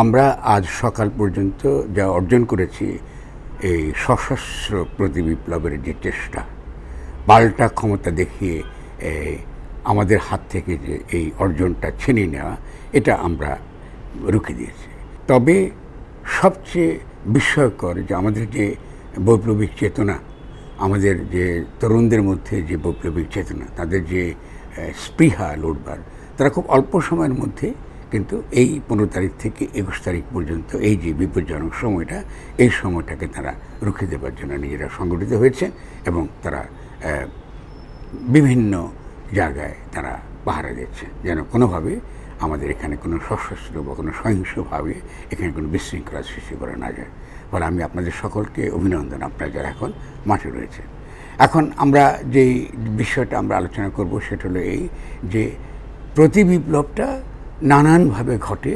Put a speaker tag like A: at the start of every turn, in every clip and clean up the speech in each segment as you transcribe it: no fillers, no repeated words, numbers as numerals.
A: আমরা আজ সকাল পর্যন্ত যা অর্জন করেছি এই সশস্ত্র প্রতিবিপ্লবের যে চেষ্টা, পাল্টা ক্ষমতা দেখিয়ে আমাদের হাত থেকে যে এই অর্জনটা ছিনিয়ে নেওয়া, এটা আমরা রুখে দিয়েছি। তবে সবচেয়ে বিস্ময়কর যে আমাদের যে বৈপ্লবিক চেতনা, আমাদের যে তরুণদের মধ্যে যে বৈপ্লবিক চেতনা, তাদের যে স্পৃহা লড়বার, তারা খুব অল্প সময়ের মধ্যে কিন্তু এই 15 তারিখ থেকে 21 তারিখ পর্যন্ত এই যে বিপজ্জনক সময়টা, এই সময়টাকে তারা রুখে দেবার জন্য নিজেরা সংগঠিত হয়েছে এবং তারা বিভিন্ন জায়গায় তারা পাহারা দিচ্ছে যেন কোনোভাবে আমাদের এখানে কোনো সশস্ত্র বা কোনো সহিংসভাবে এখানে কোনো বিশৃঙ্খলা সৃষ্টি করা না যায়। ফলে আমি আপনাদের সকলকে অভিনন্দন, আপনারা যারা এখন মাঠে রয়েছে। এখন আমরা যেই বিষয়টা আমরা আলোচনা করব সেটা হলো এই যে প্রতিবিপ্লবটা নানানভাবে ঘটে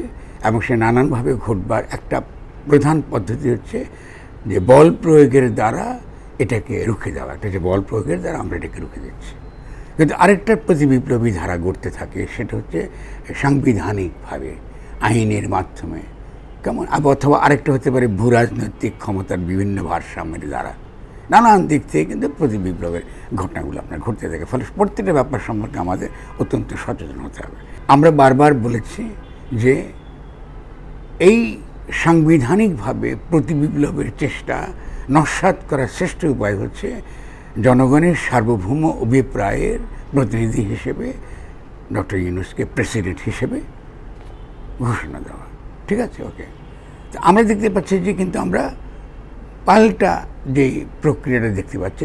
A: এবং সে নানানভাবে ঘটবার একটা প্রধান পদ্ধতি হচ্ছে যে বল প্রয়োগের দ্বারা এটাকে রুখে দেওয়া। একটা যে বল প্রয়োগের দ্বারা আমরা এটাকে রুখে দিচ্ছি। কিন্তু আরেকটা প্রতিবিপ্লবী ধারা গড়তে থাকে, সেটা হচ্ছে সাংবিধানিকভাবে আইনের মাধ্যমে, কেমন, অথবা আরেকটা হতে পারে ভূ রাজনৈতিক ক্ষমতার বিভিন্ন ভারসাম্যের দ্বারা। নানান দিক থেকে কিন্তু প্রতিবিপ্লবের ঘটনাগুলো আপনার ঘটতে থাকে। ফলে প্রত্যেকটা ব্যাপার সম্পর্কে আমাদের অত্যন্ত সচেতন হতে হবে। আমরা বারবার বলেছি যে এই সাংবিধানিকভাবে প্রতিবিপ্লবের চেষ্টা নস্যাৎ করার শ্রেষ্ঠ উপায় হচ্ছে জনগণের সার্বভৌম অভিপ্রায়ের প্রতিনিধি হিসেবে ডক্টর ইউনূসকে প্রেসিডেন্ট হিসেবে ঘোষণা দেওয়া। ঠিক আছে, ওকে। তো আমরা দেখতে পাচ্ছি যে কিন্তু আমরা পাল্টা যে প্রক্রিয়াটা দেখতে পাচ্ছি,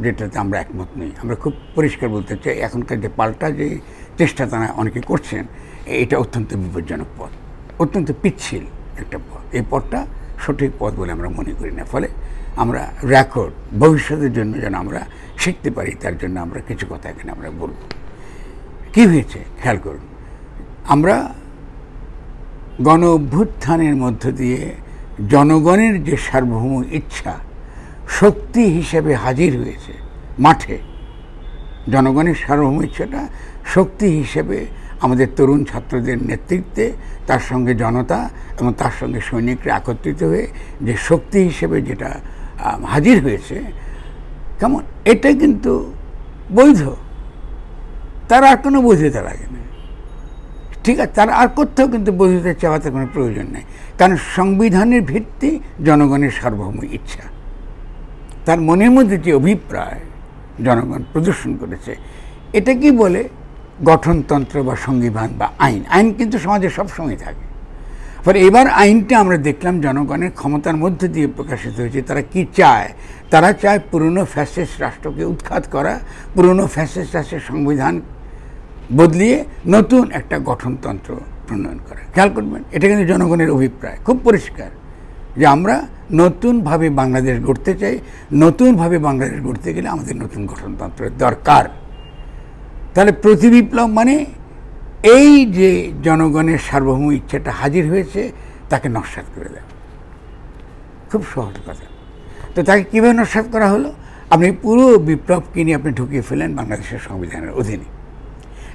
A: যেটাতে আমরা একমত নই। আমরা খুব পরিষ্কার বলতে চাই, এখনকার যে পাল্টা যে চেষ্টা তারা অনেকে করছেন, এটা অত্যন্ত বিপজ্জনক পথ, অত্যন্ত পিচ্ছিল একটা পথ। এই পথটা সঠিক পথ বলে আমরা মনে করি না। ফলে আমরা রেকর্ড ভবিষ্যতের জন্য যেন আমরা শিখতে পারি, তার জন্য আমরা কিছু কথা এখানে আমরা বলব। কী হয়েছে খেয়াল করুন। আমরা গণ অভ্যুত্থানের মধ্য দিয়ে জনগণের যে সার্বভৌম ইচ্ছা শক্তি হিসেবে হাজির হয়েছে মাঠে, জনগণের সার্বভৌম ইচ্ছাটা শক্তি হিসেবে আমাদের তরুণ ছাত্রদের নেতৃত্বে, তার সঙ্গে জনতা এবং তার সঙ্গে সৈনিকরা একত্রিত হয়ে যে শক্তি হিসেবে যেটা হাজির হয়েছে, কেমন, এটা কিন্তু বৈধ। তার আর কোনো বৈধতা লাগে না। ঠিক আছে, তার আর কোথাও কিন্তু বৈধতা চাওয়াতে কোনো প্রয়োজন নেই। কারণ সংবিধানের ভিত্তি জনগণের সার্বভৌম ইচ্ছা। তার মনের মধ্যে যে অভিপ্রায় জনগণ প্রদর্শন করেছে, এটা কি বলে গঠনতন্ত্র বা সংবিধান বা আইন। আইন কিন্তু সমাজে সবসময় থাকে। ফলে এবার আইনটা আমরা দেখলাম জনগণের ক্ষমতার মধ্যে দিয়ে প্রকাশিত হয়েছে। তারা কি চায়? তারা চায় পুরনো ফ্যাসিস্ট রাষ্ট্রকে উৎখাত করা, পুরনো ফ্যাসিস্ট রাষ্ট্রের সংবিধান বদলিয়ে নতুন একটা গঠনতন্ত্র প্রণয়ন করা। খেয়াল করবেন, এটা কিন্তু জনগণের অভিপ্রায় খুব পরিষ্কার যে আমরা নতুনভাবে বাংলাদেশ গড়তে চাই। নতুনভাবে বাংলাদেশ গড়তে গেলে আমাদের নতুন গঠনতন্ত্রের দরকার। তাহলে প্রতিবিপ্লব মানে এই যে জনগণের সার্বভৌম ইচ্ছাটা হাজির হয়েছে তাকে নস্যাৎ করে দেয়। খুব সহজ কথা। তো তাকে কীভাবে নস্যাৎ করা হলো? আপনি পুরো বিপ্লবকে নিয়ে আপনি ঢুকিয়ে ফেলেন বাংলাদেশের সংবিধানের অধীনে।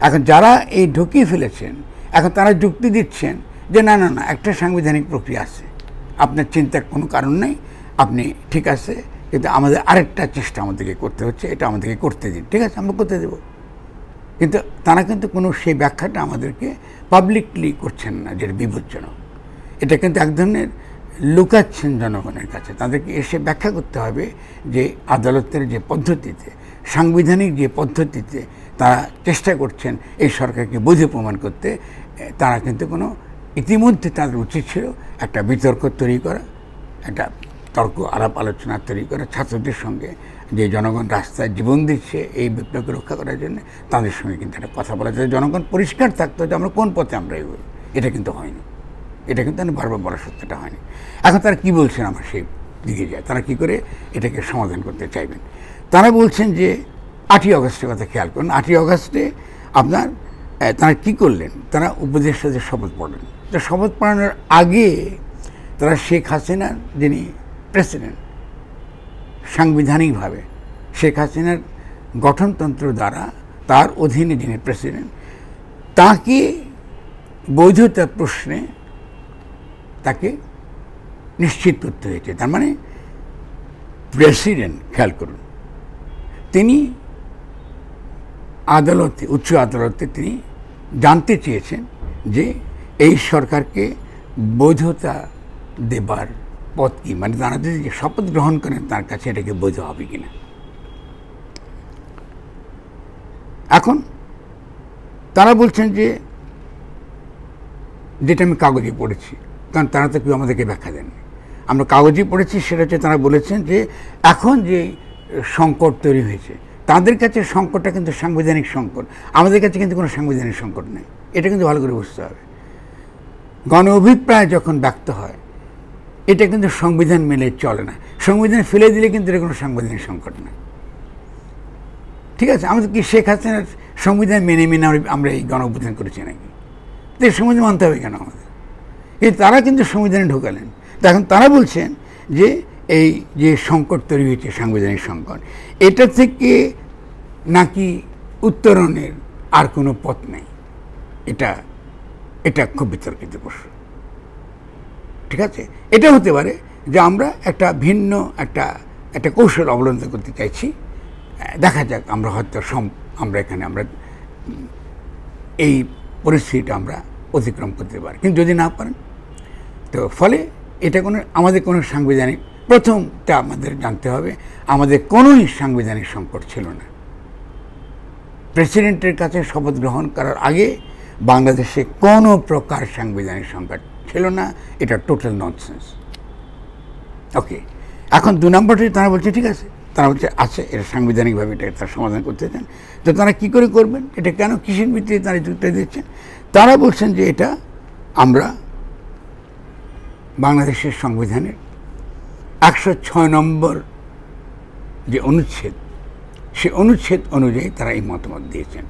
A: এখন যারা এই ঢুকিয়ে ফেলেছেন, এখন তারা যুক্তি দিচ্ছেন যে না না না, একটা সাংবিধানিক প্রক্রিয়া আছে, আপনার চিন্তার কোনো কারণ নেই, আপনি ঠিক আছে, কিন্তু আমাদের আরেকটা চেষ্টা আমাদেরকে করতে হচ্ছে, এটা আমাদেরকে করতে দিন। ঠিক আছে, আমরা করতে দেব। কিন্তু তারা কিন্তু কোনো সেই ব্যাখ্যাটা আমাদেরকে পাবলিকলি করছেন না, যেটা বিপজ্জনক। এটা কিন্তু এক ধরনের লুকাচ্ছেন জনগণের কাছে। তাদেরকে এসে ব্যাখ্যা করতে হবে যে আদালতের যে পদ্ধতিতে, সাংবিধানিক যে পদ্ধতিতে তারা চেষ্টা করছেন এই সরকারকে বৈধ প্রমাণ করতে, তারা কিন্তু কোনো, ইতিমধ্যে তাদের উচিত ছিল একটা বিতর্ক তৈরি করা, একটা তর্ক আলাপ আলোচনা তৈরি করা ছাত্রদের সঙ্গে, যে জনগণ রাস্তায় জীবন দিচ্ছে এই বিপ্লবকে রক্ষা করার জন্য, তাদের সঙ্গে কিন্তু একটা কথা বলা যায়, জনগণ পরিষ্কার থাকতো যে আমরা কোন পথে আমরা এগোই। এটা কিন্তু হয়নি। এটা কিন্তু আমি বারবার বলা সত্যটা হয়নি। এখন তারা কি বলছেন, আমার সেই দিকে যায়, তারা কি করে এটাকে সমাধান করতে চাইবেন। তারা বলছেন যে 8ই অগস্টের কথা খেয়াল করুন। 8ই অগস্টে আপনার তারা কি করলেন, তারা উপদেষ্টাদের শপথ পড়লেন। তো শপথ পড়ানোর আগে তারা শেখ হাসিনার, যিনি প্রেসিডেন্ট, সাংবিধানিকভাবে শেখ হাসিনার গঠনতন্ত্র দ্বারা তার অধীনে যিনি প্রেসিডেন্ট, তাকে বৈধতা প্রশ্নে তাকে নিশ্চিত করতে হয়েছে। তার মানে প্রেসিডেন্ট, খেয়াল করুন, তিনি আদালতে, উচ্চ আদালতে তিনি জানতে চেয়েছেন যে এই সরকারকে বৈধতা দেবার পথ কি, মানে তারা যদি শপথ গ্রহণ করেন তার কাছে এটাকে বৈধ হবে কিনা। এখন তারা বলছেন যে, যেটা আমি কাগজে পড়েছি, কারণ তারা তো কেউ আমাদেরকে ব্যাখ্যা দেননি, আমরা কাগজে পড়েছি, সেটা হচ্ছে তারা বলেছেন যে এখন যে সংকট তৈরি হয়েছে তাদের কাছে সংকটটা কিন্তু সাংবিধানিক সংকট, আমাদের কাছে কিন্তু কোনো সাংবিধানিক সংকট নেই। এটা কিন্তু ভালো করে বুঝতে হবে। গণ অভিপ্রায় যখন ব্যক্ত হয় এটা কিন্তু সংবিধান মেনে চলে না, সংবিধান ফেলে দিলে কিন্তু এটা কোনো সাংবিধানিক সংকট না। ঠিক আছে, আমাদের কি শেখ হাসিনার সংবিধান মেনে মেনে আমরা এই গণ অভ্যুত্থান করেছি নাকি? তো এই সংবিধান মানতে হবে কেন আমাদের? কিন্তু তারা কিন্তু সংবিধানে ঢোকালেন। তো এখন তারা বলছেন যে এই যে সংকট তৈরি হয়েছে, সাংবিধানিক সংকট, এটা থেকে নাকি উত্তরণের আর কোনো পথ নেই। এটা খুব বিতর্কিত প্রশ্ন। ঠিক আছে, এটা হতে পারে যে আমরা একটা ভিন্ন একটা কৌশল অবলম্বন করতে চাইছি, দেখা যাক আমরা হয়তো আমরা এই পরিস্থিতিটা আমরা অতিক্রম করতে পারি। কিন্তু যদি না পারেন তো ফলে এটা আমাদের কোনো সাংবিধানিক, প্রথমটা আমাদের জানতে হবে আমাদের কোনোই সাংবিধানিক সংকট ছিল না। প্রেসিডেন্টের কাছে শপথ গ্রহণ করার আগে বাংলাদেশে কোনো প্রকার সাংবিধানিক সংকট ছিল না। এটা টোটাল ননসেন্স। ওকে, এখন 2 নম্বরটি তারা বলছে ঠিক আছে, তারা বলছে আছে, এটা সাংবিধানিকভাবে এটা তার সমাধান করতে চান। তো তারা কী করে করবেন, এটা কেন, কিসের ভিত্তিতে তারা যুক্তি দিচ্ছেন? তারা বলছেন যে এটা আমরা বাংলাদেশের সংবিধানের 106 নম্বর যে অনুচ্ছেদ, সে অনুচ্ছেদ অনুযায়ী তারা এই মতামত দিয়েছেন।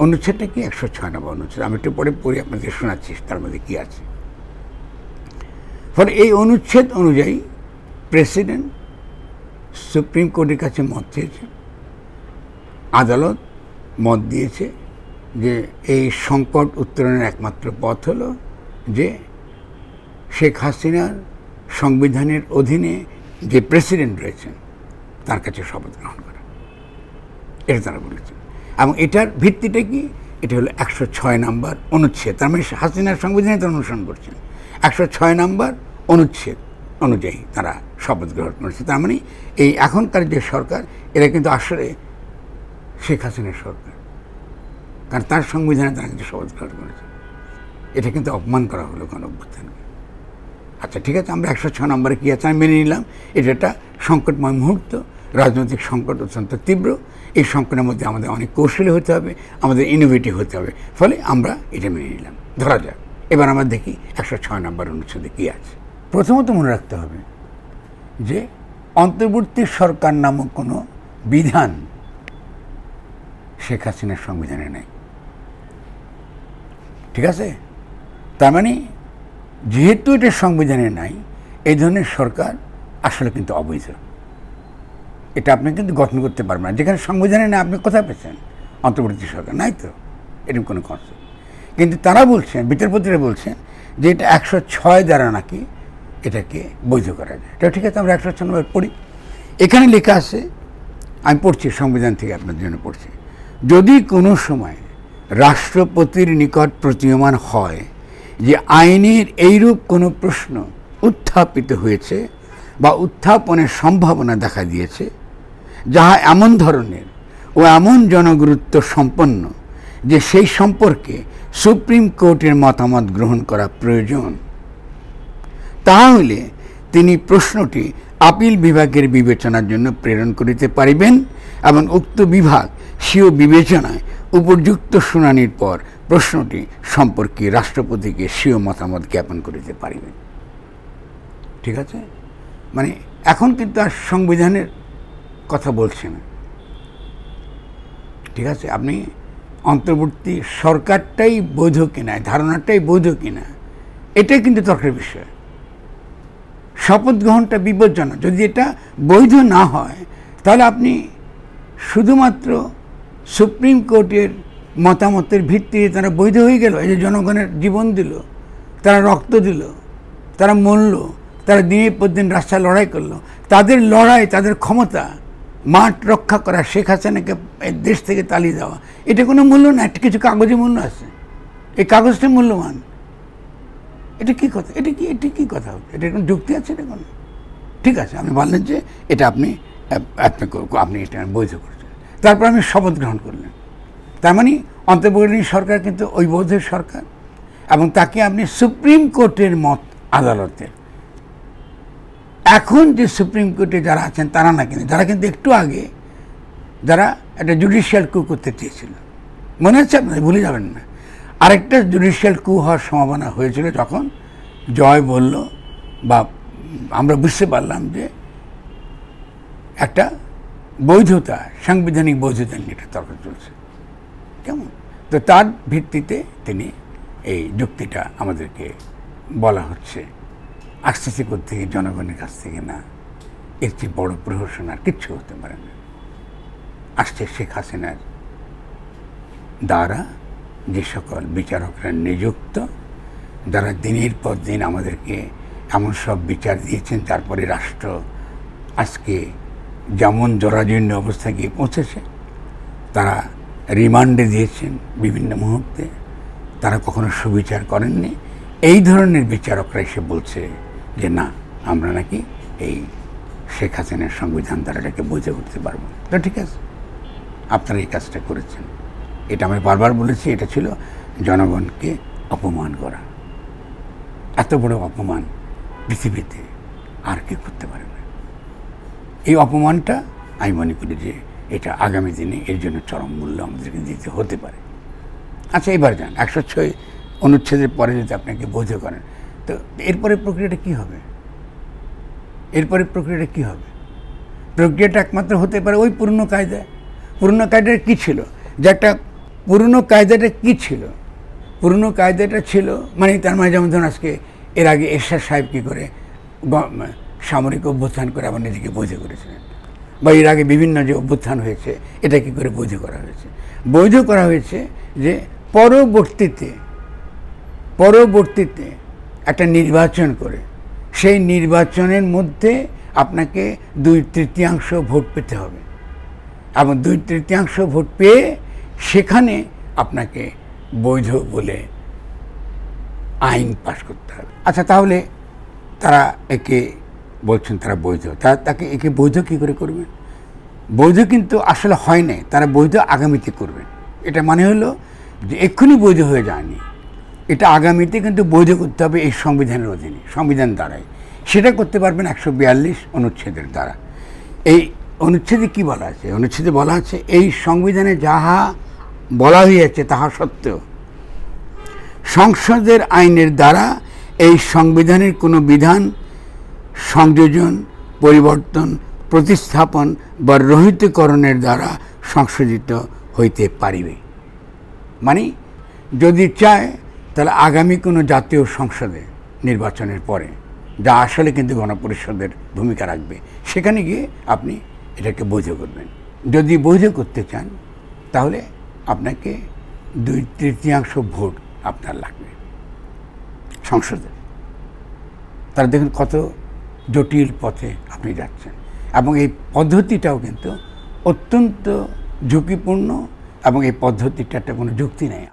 A: অনুচ্ছেদটা কি? 106 নম্বর অনুচ্ছেদ। আমি একটু পরে পড়ে আপনাদের শোনাচ্ছি তার মধ্যে কী আছে। ফলে এই অনুচ্ছেদ অনুযায়ী প্রেসিডেন্ট সুপ্রিম কোর্টের কাছে মত চেয়েছে, আদালত মত দিয়েছে যে এই সংকট উত্তরণের একমাত্র পথ হলো যে শেখ হাসিনার সংবিধানের অধীনে যে প্রেসিডেন্ট রয়েছেন তার কাছে শপথ গ্রহণ করা। এটা তারা বলেছেন। এবং এটার ভিত্তিটা কি? এটা হলো 106 নম্বর অনুচ্ছেদ। তার মানে হাসিনার সংবিধানে তারা অনুসরণ করছেন। 106 নম্বর অনুচ্ছেদ অনুযায়ী তারা শপথ গ্রহণ করেছে। তার মানে এই এখনকার যে সরকার, এরা কিন্তু আসলে শেখ হাসিনার সরকার, কারণ তার সংবিধানে তারা কিন্তু শপথ গ্রহণ করেছে। এটা কিন্তু অপমান করা হলো গণ অভ্যুত্থানকে। আচ্ছা ঠিক আছে, আমরা 106 নম্বরে কী আছে আমি মেনে নিলাম। এটা একটা সংকটময় মুহূর্ত, রাজনৈতিক সংকট অত্যন্ত তীব্র। এই সংকটের মধ্যে আমাদের অনেক কৌশলী হতে হবে, আমাদের ইনোভেটিভ হতে হবে। ফলে আমরা এটা মেনে নিলাম। ধরা যাক এবার আমরা দেখি 106 নম্বর অনুচ্ছেদে কী আছে। প্রথমত মনে রাখতে হবে যে অন্তর্বর্তী সরকার নামক কোনো বিধান শেখ হাসিনার সংবিধানে নেই। ঠিক আছে, তার মানে যেহেতু এটা সংবিধানে নাই, এই ধরনের সরকার আসলে কিন্তু অবৈধ। এটা আপনি কিন্তু গঠন করতে পারবেন না। যেখানে সংবিধানে নেই আপনি কোথায় পেয়েছেন অন্তর্বর্তী সরকার? নাই তো, এরকম কোনো কনসেপ্ট। কিন্তু তারা বলছেন, বিচারপতিরা বলছেন যে এটা 106 দ্বারা নাকি এটাকে বৈধ করা যায়। এটা ঠিক আছে, আমরা 106 নম্বর পড়ি। এখানে লেখা আছে, আমি পড়ছি সংবিধান থেকে আপনার জন্য পড়ছি। যদি কোনো সময় রাষ্ট্রপতির নিকট প্রতীয়মান হয় যে আইনের এইরূপ কোনো প্রশ্ন উত্থাপিত হয়েছে বা উত্থাপনের সম্ভাবনা দেখা দিয়েছে যাহা এমন ধরনের ও এমন জনগুরুত্ব সম্পন্ন যে সেই সম্পর্কে সুপ্রিম কোর্টের মতামত গ্রহণ করা প্রয়োজন, তাহলে তিনি প্রশ্নটি আপিল বিভাগের বিবেচনার জন্য প্রেরণ করিতে পারিবেন এবং উক্ত বিভাগ স্বীয় বিবেচনায় উপযুক্ত শুনানির পর প্রশ্নটি সম্পর্কে রাষ্ট্রপতিকে স্বীয় মতামত জ্ঞাপন করিতে পারিবেন। ঠিক আছে, মানে এখন কিন্তু আর সংবিধানের কথা বলছে না। ঠিক আছে, আপনি অন্তর্বর্তী সরকারটাই বৈধ কিনা, ধারণাটাই বৈধ কিনা, এটাই কিন্তু তর্কের বিষয়। শপথ গ্রহণটা বিপজ্জনক। যদি এটা বৈধ না হয় তাহলে আপনি শুধুমাত্র সুপ্রিম কোর্টের মতামতের ভিত্তিতে তারা বৈধ হয়ে গেল। এই যে জনগণের জীবন দিল, তারা রক্ত দিল, তারা মরল, তারা দিনের পর দিন রাস্তায় লড়াই করলো, তাদের লড়াই, তাদের ক্ষমতা মাঠ রক্ষা করা, শেখ হাসিনাকে দেশ থেকে তাড়িয়ে দেওয়া, এটা কোনো মূল্য না। একটা কিছু কাগজে মূল্য আছে, এই কাগজটা মূল্যবান। এটা কি কথা? এটা কি কথা হচ্ছে? এটা কোনো যুক্তি আছে? এটা কোনো? ঠিক আছে, আপনি বললেন যে এটা আপনি এটা বৈধ করছেন, তারপর আমি শপথ গ্রহণ করলেন। তার মানে অন্তর্বর্তীকালীন সরকার কিন্তু ওই বৌদ্ধের সরকার, এবং তাকে আপনি সুপ্রিম কোর্টের মত আদালতের, এখন যে সুপ্রিম কোর্টে যারা আছেন তারা না, কিন্তু যারা কিন্তু একটু আগে যারা একটা জুডিশিয়াল কু করতে চেয়েছিল, মনে হচ্ছে আপনাদের, ভুলে যাবেন না। আরেকটা জুডিশিয়াল কু হওয়ার সম্ভাবনা হয়েছিল যখন জয় বলল, বা আমরা বুঝতে পারলাম যে একটা বৈধতা, সাংবিধানিক বৈধতা নিয়ে একটা তর্ক চলছে, কেমন? তো তার ভিত্তিতে তিনি এই যুক্তিটা আমাদেরকে বলা হচ্ছে, আসতেছে থেকে জনগণের কাছ থেকে না, এর চেয়ে বড় প্রহসন আর কিচ্ছু হতে পারে না। আসছে শেখ হাসিনার দ্বারা যে সকল বিচারকরা নিযুক্ত, যারা দিনের পর দিন আমাদেরকে এমন সব বিচার দিয়েছেন, তারপরে রাষ্ট্র আজকে যেমন জরাজীর্ণ অবস্থায় গিয়ে পৌঁছেছে, তারা রিমান্ডে দিয়েছেন বিভিন্ন মুহূর্তে, তারা কখনো সুবিচার করেননি। এই ধরনের বিচারকরা এসে বলছে যে না, আমরা নাকি এই শেখ হাসিনার সংবিধান দ্বারাটাকে বৈধ করতে পারবো। তো ঠিক আছে, আপনারা এই কাজটা করেছেন, এটা আমি বারবার বলেছি, এটা ছিল জনগণকে অপমান করা। এত বড় অপমান পৃথিবীতে আর কি করতে পারে না। এই অপমানটা আমি মনে করি যে এটা আগামী দিনে এর জন্য চরম মূল্য আমাদেরকে দিতে হতে পারে। আচ্ছা, এবার যান 106 অনুচ্ছেদের পরে যদি আপনাকে বৈধ করেন, তো এরপরে প্রক্রিয়াটা কি হবে? এরপরে প্রক্রিয়াটা কি হবে? প্রক্রিয়াটা একমাত্র হতে পারে ওই পুরনো কায়দায়। পুরনো কায়দাটা কী ছিল? যে একটা পুরনো কায়দাটা কী ছিল? পুরনো কায়দাটা ছিল মানে, তার মানে যেমন ধরুন আজকে এর আগে এরশাদ সাহেব কী করে সামরিক অভ্যুত্থান করে আবার নিজেকে বৈধ করেছিলেন, বা এর আগে বিভিন্ন যে অভ্যুত্থান হয়েছে এটা কী করে বৈধ করা হয়েছে? বৈধ করা হয়েছে যে পরবর্তীতে একটা নির্বাচন করে, সেই নির্বাচনের মধ্যে আপনাকে 2/3 ভোট পেতে হবে, এবং 2/3 ভোট পেয়ে সেখানে আপনাকে বৈধ বলে আইন পাশ করতে হবে। আচ্ছা, তাহলে তারা একে বলছেন তারা বৈধ, তাকে একে বৈধ কী করে করবেন? বৈধ কিন্তু আসলে হয় নাই, তারা বৈধ আগামীতে করবেন। এটা মানে হলো যে এক্ষুনি বৈধ হয়ে যায়নি, এটা আগামীতে কিন্তু বৈধ করতে হবে এই সংবিধানের অধীনে, সংবিধান দ্বারাই। সেটা করতে পারবেন 142 অনুচ্ছেদের দ্বারা। এই অনুচ্ছেদে কি বলা আছে? অনুচ্ছেদে বলা আছে, এই সংবিধানে যাহা বলা হইয়াছে তাহা সত্ত্বেও সংসদের আইনের দ্বারা এই সংবিধানের কোনো বিধান সংযোজন, পরিবর্তন, প্রতিস্থাপন বা রহিতকরণের দ্বারা সংশোধিত হইতে পারিবে। মানে যদি চায় তাহলে আগামী কোনো জাতীয় সংসদে নির্বাচনের পরে, যা আসলে কিন্তু গণপরিষদের ভূমিকা রাখবে, সেখানে গিয়ে আপনি এটাকে বৈধ করবেন। যদি বৈধ করতে চান তাহলে আপনাকে 2/3 ভোট আপনার লাগবে সংসদে। তারা দেখুন কত জটিল পথে আপনি যাচ্ছেন, এবং এই পদ্ধতিটাও কিন্তু অত্যন্ত ঝুঁকিপূর্ণ, এবং এই পদ্ধতিটার কোনো যুক্তি নেই।